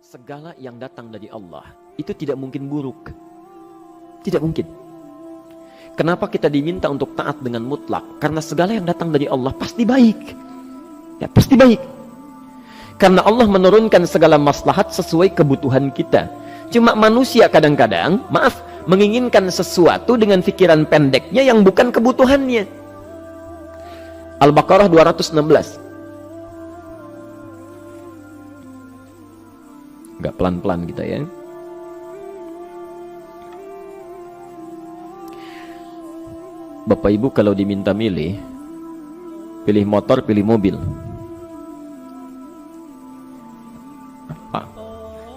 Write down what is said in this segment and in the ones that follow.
segala yang datang dari Allah itu tidak mungkin buruk. Tidak mungkin. Kenapa kita diminta untuk taat dengan mutlak? Karena segala yang datang dari Allah pasti baik. Ya, pasti baik. Karena Allah menurunkan segala maslahat sesuai kebutuhan kita. Cuma manusia kadang-kadang, menginginkan sesuatu dengan pikiran pendeknya yang bukan kebutuhannya. Al-Baqarah 216. Agak pelan-pelan kita ya. Bapak Ibu kalau diminta milih, pilih motor, pilih mobil.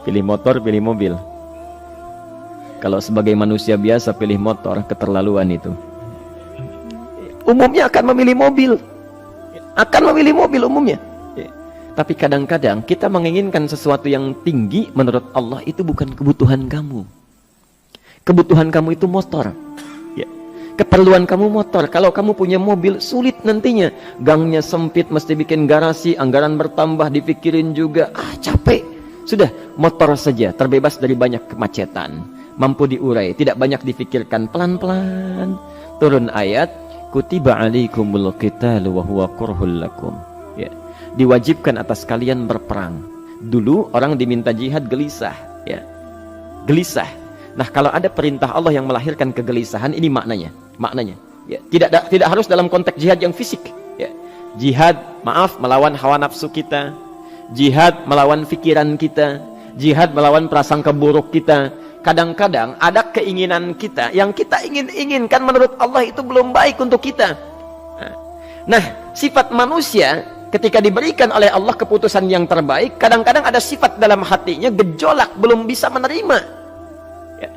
Pilih motor, pilih mobil. Kalau sebagai manusia biasa pilih motor, keterlaluan itu. Umumnya akan memilih mobil. Akan memilih mobil umumnya. Tapi kadang-kadang kita menginginkan sesuatu yang tinggi, menurut Allah itu bukan kebutuhan kamu. Kebutuhan kamu itu motor. Ya. Keperluan kamu motor. Kalau kamu punya mobil, sulit nantinya. Gangnya sempit, mesti bikin garasi, anggaran bertambah, dipikirin juga. Capek. Sudah, motor saja, terbebas dari banyak kemacetan. Mampu diurai, tidak banyak difikirkan. Pelan-pelan. Turun ayat, kutiba alaikumul qitalu wa huwa kurhul lakum. Ya. Diwajibkan atas kalian berperang. Dulu orang diminta jihad gelisah, ya. Gelisah. Nah, kalau ada perintah Allah yang melahirkan kegelisahan, ini maknanya. Ya. Tidak harus dalam konteks jihad yang fisik, ya. Jihad, melawan hawa nafsu kita. Jihad melawan pikiran kita. Jihad melawan prasangka buruk kita. Kadang-kadang ada keinginan kita yang kita inginkan menurut Allah itu belum baik untuk kita. Nah, sifat manusia ketika diberikan oleh Allah keputusan yang terbaik, kadang-kadang ada sifat dalam hatinya gejolak, belum bisa menerima. Ya.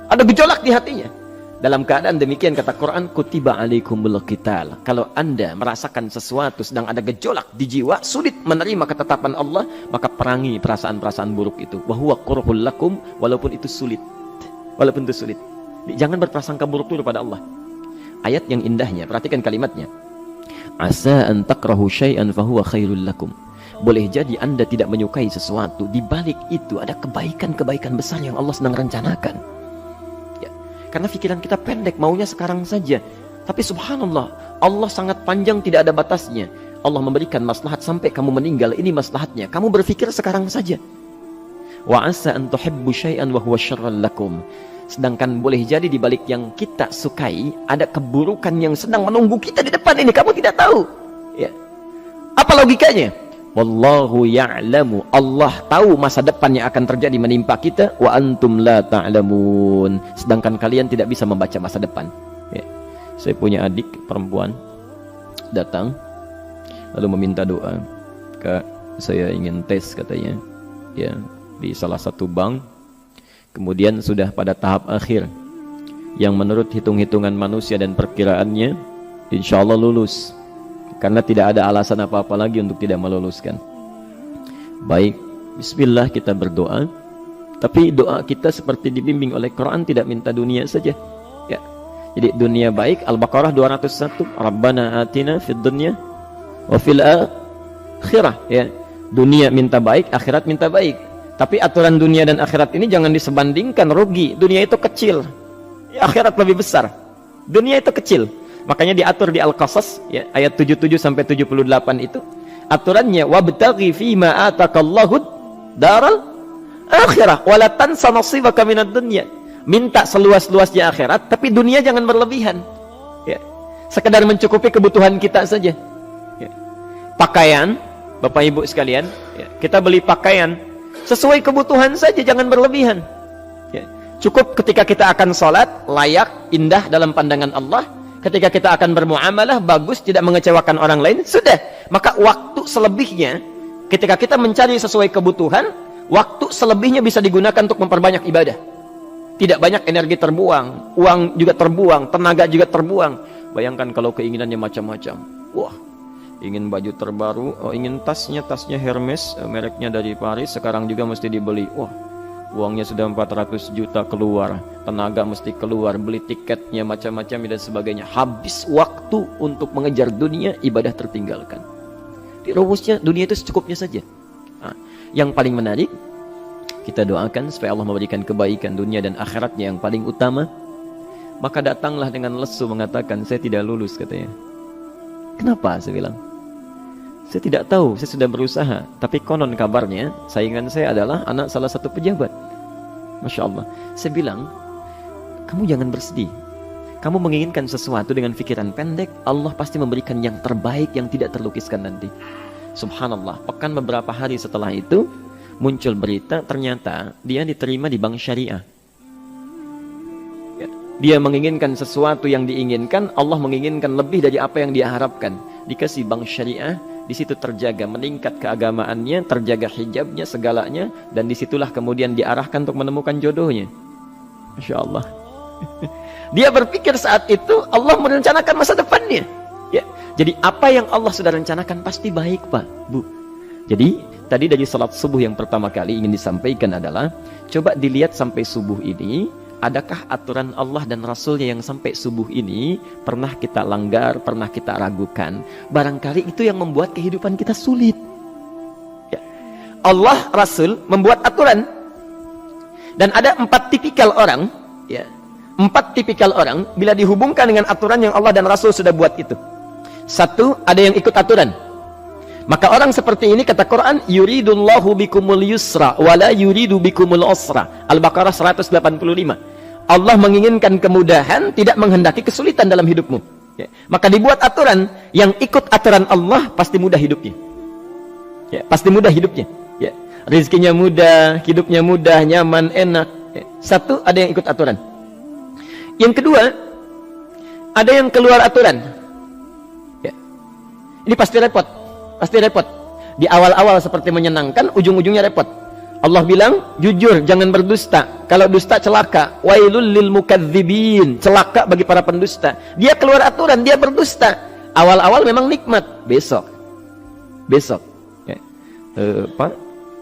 Ada gejolak di hatinya. Dalam keadaan demikian kata Quran, kutiba alaikumul qital. Kalau Anda merasakan sesuatu sedang ada gejolak di jiwa, sulit menerima ketetapan Allah, maka perangi perasaan-perasaan buruk itu. Wa huwa kurhul lakum, walaupun itu sulit. Walaupun itu sulit. Jangan berprasangka buruk dulu pada Allah. Ayat yang indahnya, perhatikan kalimatnya. Asa an takrahu syai'an fahuwa khairul lakum. Boleh jadi Anda tidak menyukai sesuatu, di balik itu ada kebaikan-kebaikan besar yang Allah sedang rencanakan. Ya. Karena pikiran kita pendek, maunya sekarang saja. Tapi subhanallah, Allah sangat panjang, tidak ada batasnya. Allah memberikan maslahat sampai kamu meninggal, ini maslahatnya. Kamu berpikir sekarang saja. Wa asa an tuhibbu syai'an wa huwa syarrul lakum. Sedangkan boleh jadi di balik yang kita sukai ada keburukan yang sedang menunggu kita di depan ini, kamu tidak tahu. Ya. Apa logikanya? Wallahu ya'lamu. Allah tahu masa depan yang akan terjadi menimpa kita, wa antum la ta'lamun. Sedangkan kalian tidak bisa membaca masa depan. Ya. Saya punya adik perempuan datang lalu meminta doa. Kak, saya ingin tes katanya. Ya, di salah satu bank. Kemudian sudah pada tahap akhir yang menurut hitung-hitungan manusia dan perkiraannya insya Allah lulus, karena tidak ada alasan apa-apa lagi untuk tidak meluluskan. Baik, bismillah kita berdoa. Tapi doa kita seperti dibimbing oleh Quran, tidak minta dunia saja ya. Jadi dunia baik, Al-Baqarah 201, Rabbana atina fid dunya wa fil akhirah ya. Dunia minta baik, akhirat minta baik. Tapi aturan dunia dan akhirat ini jangan disebandingkan, rugi. Dunia itu kecil, ya, akhirat lebih besar. Dunia itu kecil. Makanya diatur di Al-Qasas ya, ayat 77 sampai 78 itu. Aturannya wabtaghi fima atakallahu daral akhirah wa la tansa nasibaka minad dunya. Minta seluas-luasnya akhirat, tapi dunia jangan berlebihan. Ya. Sekedar mencukupi kebutuhan kita saja. Ya. Pakaian, Bapak Ibu sekalian, ya, kita beli pakaian sesuai kebutuhan saja, jangan berlebihan. Ya. Cukup ketika kita akan sholat, layak, indah dalam pandangan Allah. Ketika kita akan bermuamalah, bagus, tidak mengecewakan orang lain, sudah. Maka waktu selebihnya, ketika kita mencari sesuai kebutuhan, waktu selebihnya bisa digunakan untuk memperbanyak ibadah. Tidak banyak energi terbuang, uang juga terbuang, tenaga juga terbuang. Bayangkan kalau keinginannya macam-macam. Wah, ingin baju terbaru, ingin tasnya Hermes, mereknya dari Paris, sekarang juga mesti dibeli. Wah, uangnya sudah 400 juta keluar, tenaga mesti keluar, beli tiketnya macam-macam dan sebagainya. Habis waktu untuk mengejar dunia, ibadah tertinggalkan. Di rumusnya dunia itu secukupnya saja. Nah, yang paling menarik, Kita doakan supaya Allah memberikan kebaikan dunia dan akhiratnya yang paling utama. Maka datanglah dengan lesu mengatakan, saya tidak lulus katanya. Kenapa? Saya bilang, saya tidak tahu, saya sudah berusaha. Tapi konon kabarnya, saingan saya adalah anak salah satu pejabat. Masya Allah. Saya bilang, kamu jangan bersedih. Kamu menginginkan sesuatu dengan pikiran pendek, Allah pasti memberikan yang terbaik yang tidak terlukiskan nanti. Subhanallah, pekan beberapa hari setelah itu, muncul berita, ternyata dia diterima di bank syariah. Ya, dia menginginkan sesuatu yang diinginkan, Allah menginginkan lebih dari apa yang dia harapkan. Dikasih bank syariah, di situ terjaga, meningkat keagamaannya, terjaga hijabnya, segalanya, dan disitulah kemudian diarahkan untuk menemukan jodohnya. Masya Allah. Dia berpikir saat itu Allah merencanakan masa depannya. Ya, jadi apa yang Allah sudah rencanakan pasti baik, Pak, Bu. Jadi tadi dari salat subuh yang pertama kali ingin disampaikan adalah, coba dilihat sampai subuh ini, adakah aturan Allah dan Rasulnya yang sampai subuh ini pernah kita langgar, pernah kita ragukan. Barangkali itu yang membuat kehidupan kita sulit. Ya. Allah, Rasul membuat aturan. Dan ada 4 tipikal orang, ya, 4 tipikal orang bila dihubungkan dengan aturan yang Allah dan Rasul sudah buat itu. 1, ada yang ikut aturan. Maka orang seperti ini kata Quran, yuridullahu bikumul yusra wala yuridu bikumul usra. Al-Baqarah 185. Allah menginginkan kemudahan, tidak menghendaki kesulitan dalam hidupmu. Ya. Maka dibuat aturan, yang ikut aturan Allah pasti mudah hidupnya. Ya, pasti mudah hidupnya. Ya. Rizkinya mudah, hidupnya mudah, nyaman, enak. Ya. 1, ada yang ikut aturan. Yang kedua, ada yang keluar aturan. Ya. Ini pasti repot. Pasti repot. Di awal-awal seperti menyenangkan, ujung-ujungnya repot. Allah bilang, jujur, jangan berdusta. Kalau dusta celaka. Wailul lil mukadzibin. Celaka bagi para pendusta. Dia keluar aturan, dia berdusta. Awal-awal memang nikmat. Besok. Ya. Pak,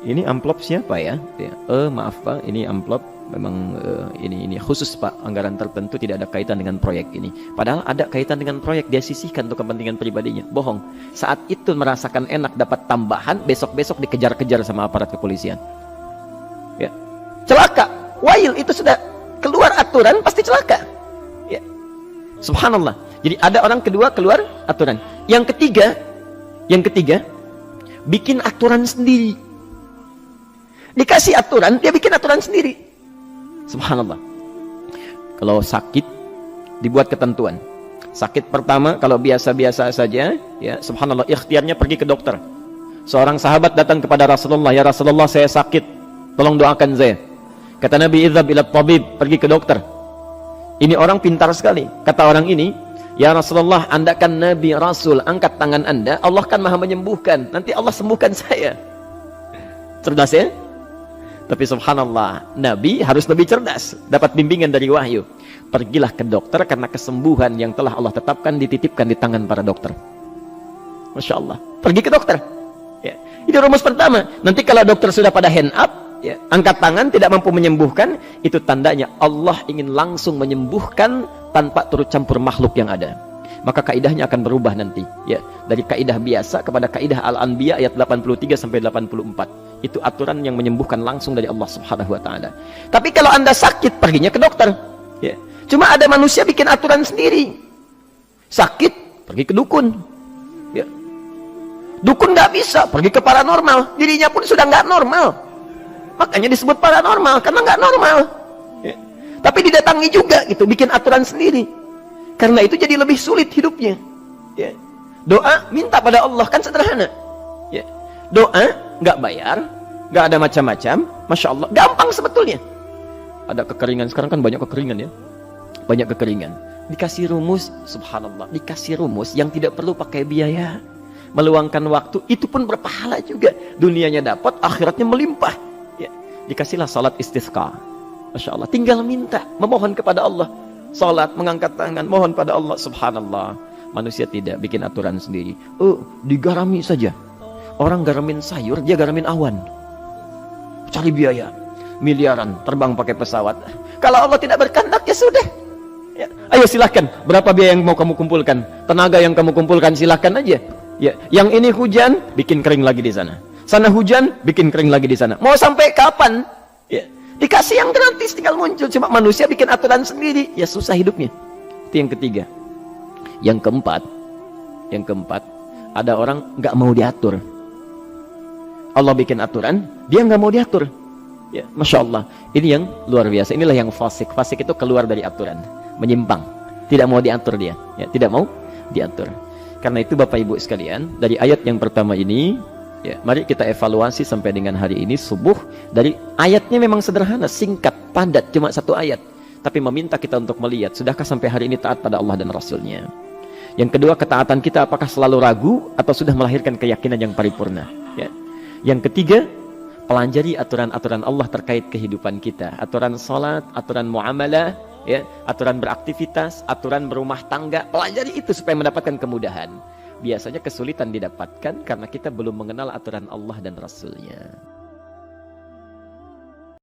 ini amplop siapa ya? Ya. Maaf Pak, ini amplop memang ini khusus Pak, anggaran tertentu, tidak ada kaitan dengan proyek ini. Padahal ada kaitan dengan proyek, dia sisihkan untuk kepentingan pribadinya. Bohong. Saat itu merasakan enak dapat tambahan, besok-besok dikejar-kejar sama aparat kepolisian. Ya. Celaka. Wail, itu sudah keluar aturan pasti celaka. Ya. Subhanallah. Jadi ada orang kedua keluar aturan. Yang ketiga bikin aturan sendiri. Dikasih aturan, dia bikin aturan sendiri. Subhanallah. Kalau sakit, dibuat ketentuan. Sakit pertama, kalau biasa-biasa saja, ya, subhanallah, ikhtiarnya pergi ke dokter. Seorang sahabat datang kepada Rasulullah, ya Rasulullah, saya sakit, tolong doakan saya. Kata Nabi, idhab ila tabib, pergi ke dokter. Ini orang pintar sekali. Kata orang ini, ya Rasulullah, Anda kan Nabi Rasul, angkat tangan Anda, Allah kan maha menyembuhkan, nanti Allah sembuhkan saya. Cerdas ya? Tapi subhanallah, Nabi harus lebih cerdas, dapat bimbingan dari wahyu. Pergilah ke dokter, karena kesembuhan yang telah Allah tetapkan dititipkan di tangan para dokter. Masya Allah, pergi ke dokter. Ya. Itu rumus pertama. Nanti kalau dokter sudah pada hand up, ya, angkat tangan, tidak mampu menyembuhkan, itu tandanya Allah ingin langsung menyembuhkan tanpa turut campur makhluk yang ada. Maka kaidahnya akan berubah nanti, ya, dari kaidah biasa kepada kaidah Al-Anbiya ayat 83 sampai 84. Itu aturan yang menyembuhkan langsung dari Allah Subhanahu wa taala. Tapi kalau Anda sakit, perginya ke dokter. Ya. Cuma ada manusia bikin aturan sendiri. Sakit, pergi ke dukun. Ya. Dukun nggak bisa, pergi ke paranormal. Dirinya pun sudah nggak normal. Makanya disebut paranormal, karena nggak normal. Ya. Tapi didatangi juga, gitu, bikin aturan sendiri. Karena itu jadi lebih sulit hidupnya. Ya. Doa, minta pada Allah, kan sederhana. Ya. Doa, nggak bayar, nggak ada macam-macam, Masya Allah, gampang sebetulnya. Ada kekeringan, sekarang kan banyak kekeringan ya, banyak kekeringan. Dikasih rumus, subhanallah, dikasih rumus yang tidak perlu pakai biaya, meluangkan waktu, itu pun berpahala juga. Dunianya dapat, akhiratnya melimpah. Ya. Dikasihlah salat istisqa, Masya Allah, tinggal minta, memohon kepada Allah. Salat, mengangkat tangan, mohon pada Allah, subhanallah. Manusia tidak bikin aturan sendiri. Digarami saja. Orang garamin sayur, dia garamin awan. Cari biaya miliaran, terbang pakai pesawat. Kalau Allah tidak berkehendak, ya sudah. Ya. Ayo silahkan, berapa biaya yang mau kamu kumpulkan, tenaga yang kamu kumpulkan, silahkan aja. Ya. Yang ini hujan, bikin kering lagi di sana. Sana hujan, bikin kering lagi di sana. Mau sampai kapan? Dikasih yang gratis tinggal muncul. Cuma manusia bikin aturan sendiri, ya susah hidupnya. Itu yang ketiga. Yang keempat, ada orang nggak mau diatur. Allah bikin aturan, dia nggak mau diatur. Ya, Masya Allah. Ini yang luar biasa. Inilah yang fasik. Fasik itu keluar dari aturan, menyimpang, tidak mau diatur dia. Ya, tidak mau diatur. Karena itu Bapak Ibu sekalian, dari ayat yang pertama ini, ya, mari kita evaluasi sampai dengan hari ini subuh. Dari ayatnya memang sederhana, singkat, padat, cuma satu ayat. Tapi meminta kita untuk melihat, sudahkah sampai hari ini taat pada Allah dan Rasulnya? Yang kedua, ketaatan kita apakah selalu ragu atau sudah melahirkan keyakinan yang paripurna? Ya. Yang ketiga, pelajari aturan-aturan Allah terkait kehidupan kita. Aturan sholat, aturan muamalah, ya, aturan beraktivitas, aturan berumah tangga. Pelajari itu supaya mendapatkan kemudahan. Biasanya kesulitan didapatkan karena kita belum mengenal aturan Allah dan Rasulnya.